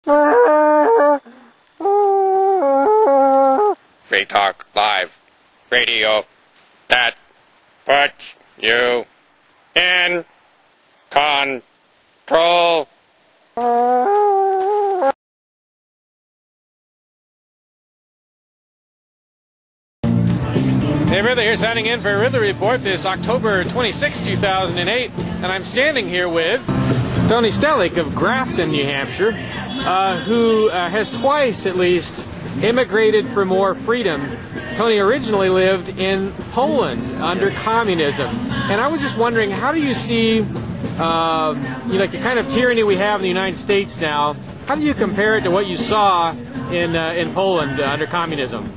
Free Talk Live Radio that puts you in control. Hey, Ridley here, signing in for a Ridley Report this October 26, 2008, and I'm standing here with Tony Stellick of Grafton, New Hampshire, who has twice at least immigrated for more freedom. Tony originally lived in Poland under communism, and I was just wondering, how do you see the kind of tyranny we have in the United States now? How do you compare it to what you saw in Poland under communism?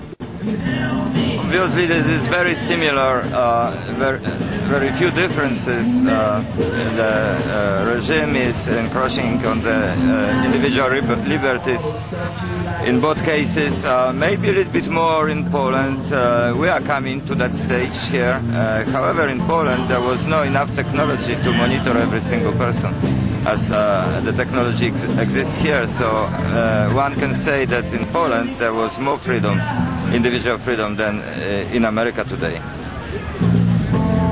Obviously, this is very similar, very few differences. The regime is encroaching on the individual liberties. In both cases, maybe a little bit more in Poland. We are coming to that stage here. However, in Poland, there was not enough technology to monitor every single person, as the technology exists here. So one can say that in Poland there was more freedom, individual freedom, than in America today.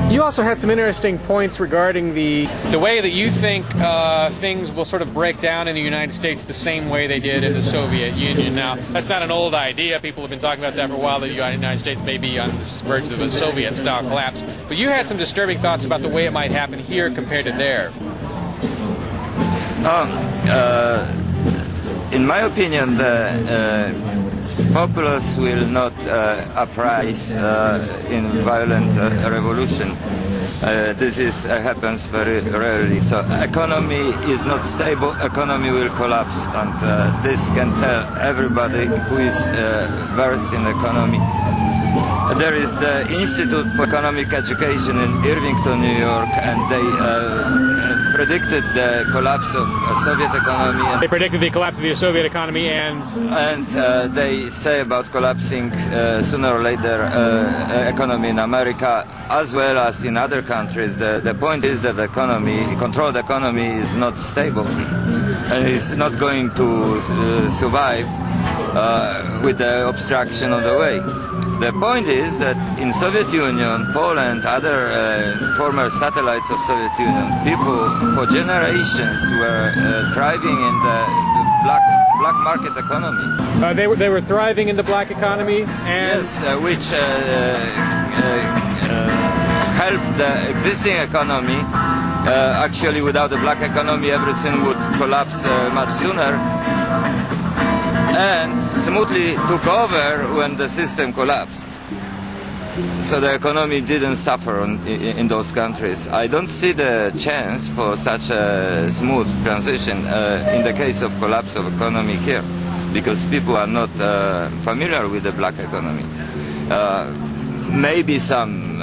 You also had some interesting points regarding the way that you think things will sort of break down in the United States the same way they did in the Soviet Union. Now, that's not an old idea. People have been talking about that for a while, that the United States may be on the verge of a Soviet-style collapse. But you had some disturbing thoughts about the way it might happen here compared to there. In my opinion, the populace will not uprise in violent revolution. This happens very rarely. So economy is not stable, economy will collapse, and this can tell everybody who is versed in economy. There is the Institute for Economic Education in Irvington, New York, and they predicted the collapse of Soviet economy. They predicted the collapse of the Soviet economy, and they say about collapsing sooner or later economy in America as well as in other countries. The point is that the controlled economy is not stable and is not going to survive with the obstruction on the way. The point is that in Soviet Union, Poland, other former satellites of Soviet Union, people for generations were thriving in the black market economy. They were thriving in the black economy, and yes, which helped the existing economy. Actually, without the black economy, everything would collapse much sooner, and smoothly took over when the system collapsed. So the economy didn't suffer in those countries. I don't see the chance for such a smooth transition in the case of collapse of economy here, because people are not familiar with the black economy. Maybe some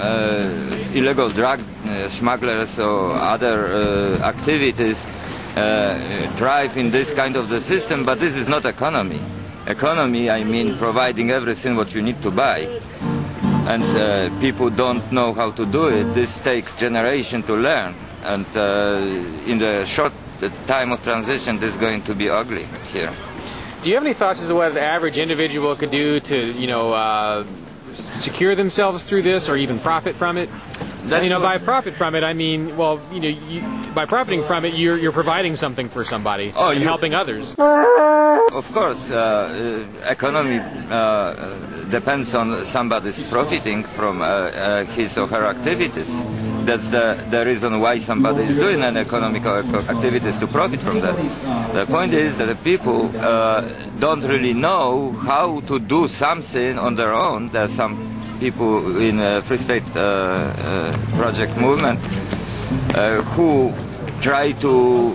illegal drug smugglers or other activities thrive in this kind of the system, but this is not economy. Economy, I mean providing everything what you need to buy, and people don't know how to do it. This takes generation to learn, and in the short time of transition this is going to be ugly here. Do you have any thoughts as to what the average individual could do to, secure themselves through this, or even profit from it? By profit from it, I mean, well, by profiting from it, you're providing something for somebody and helping others. Of course, economy depends on somebody's profiting from his or her activities. That's the reason why somebody is doing an economic activities, to profit from that. The point is that the people don't really know how to do something on their own. There are some people in Free State Project movement who try to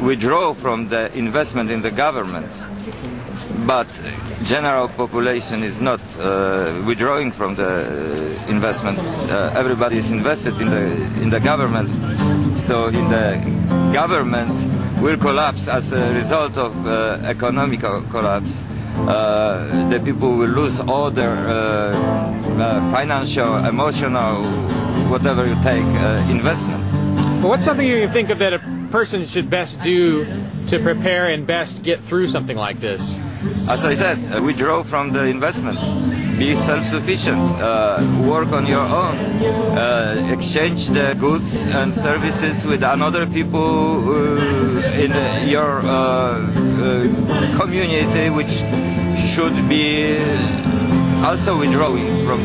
withdraw from the investment in the government, but general population is not withdrawing from the investment. Everybody is invested in the government, so in the government will collapse as a result of economic collapse. The people will lose all their financial, emotional, whatever you take, investment. What's something you can think of that a person should best do to prepare and best get through something like this? As I said, withdraw from the investment. Be self-sufficient. Work on your own. Exchange the goods and services with another people in your community, which should be also withdrawing from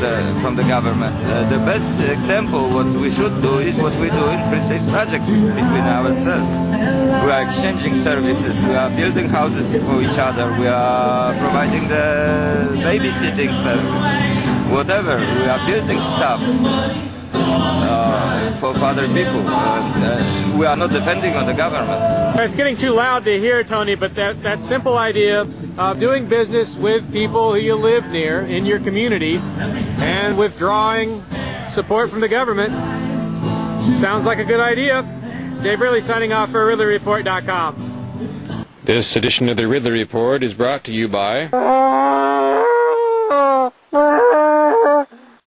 the government. The best example what we should do is what we do in Free State Project between ourselves. We are exchanging services, we are building houses for each other, we are providing the babysitting service, whatever, we are building stuff for other people. We are not depending on the government. It's getting too loud to hear, Tony, but that simple idea of doing business with people who you live near in your community and withdrawing support from the government sounds like a good idea. It's Dave Ridley signing off for RidleyReport.com. This edition of the Ridley Report is brought to you by